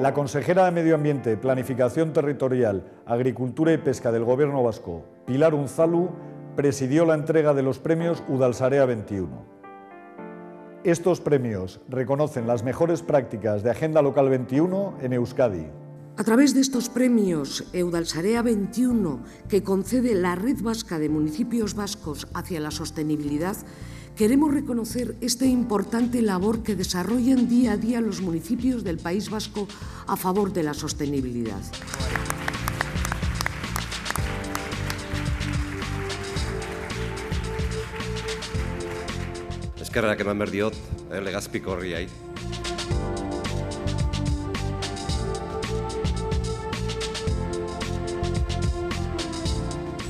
La consejera de Medio Ambiente, Planificación Territorial, Agricultura y Pesca del Gobierno vasco, Pilar Unzalu, presidió la entrega de los premios Udalsarea 21. Estos premios reconocen las mejores prácticas de Agenda Local 21 en Euskadi. A través de estos premios Udalsarea 21, que concede la Red Vasca de Municipios Vascos hacia la Sostenibilidad, queremos reconocer esta importante labor que desarrollan día a día los municipios del País Vasco a favor de la sostenibilidad. Eskerrak eman behar diot, Legazpiko horriai.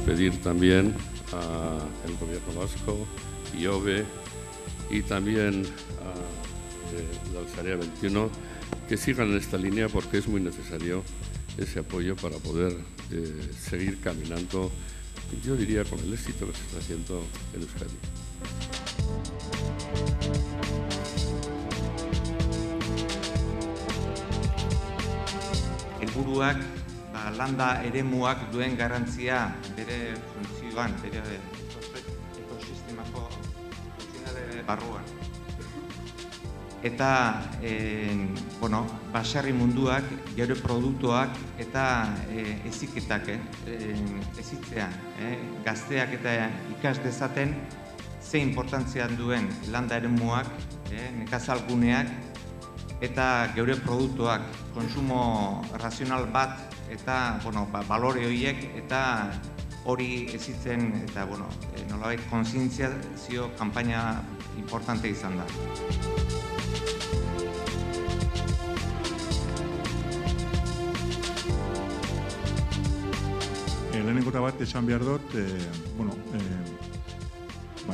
Pedir también al Gobierno vasco, IOBE y también a Udalsarea 21 que sigan en esta línea porque es muy necesario ese apoyo para poder seguir caminando, yo diría, con el éxito que se está haciendo en Euskadi. Helburuak landa eremuak duen garrantzia bere funtzioan, bere ekosistemako funtzionale barruan. Eta baserri munduak, geure produktuak eta heziketak hezitzea, gazteak eta ikas dezaten ze inportantzia duen landa eremuak, nekazalguneak eta geure produktuak, konsumo razional bat eta balore horiek eta hori hezitzen eta nolabait kontzientziazio kanpaina importante izan da. Lehenengo bat esan behar dut,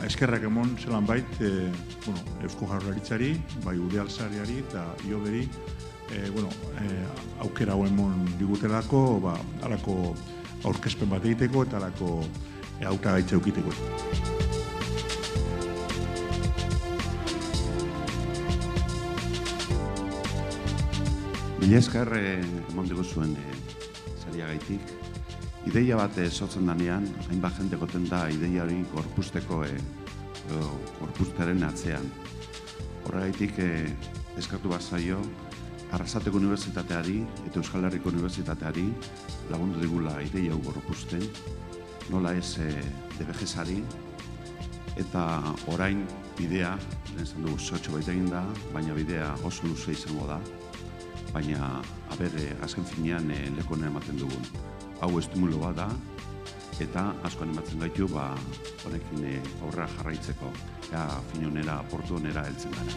eskerrak emon zelan bait, Eusko Jaurlaritzari, bai Udalsareari eta IOBEri, aukera hau emon digutelako, alako aurkezpen bat egiteko eta alako hautagaitza eukiteko. Mila esker emon diguzuen sariagaitik. Ideia bat sortzen danean, hainbat jende goten da ideia hori gorpuztearen atzean. Horregaitik eskatu bat zaio, Arrasateko Unibertsitateari eta Euskal Herriko Unibertsitateari lagundu digula ideia hau gorpuzten, nola ez DBGSari, eta orain bidea, lehen esan dugu zehotxo baita egin da, baina bidea oso luze izango da, baina azken finean lekonen ematen dugun. Hau estimulo bat da, eta asko animatzen gaitu honekin aurrera jarraitzeko, finonera, portu honera heltzen gara.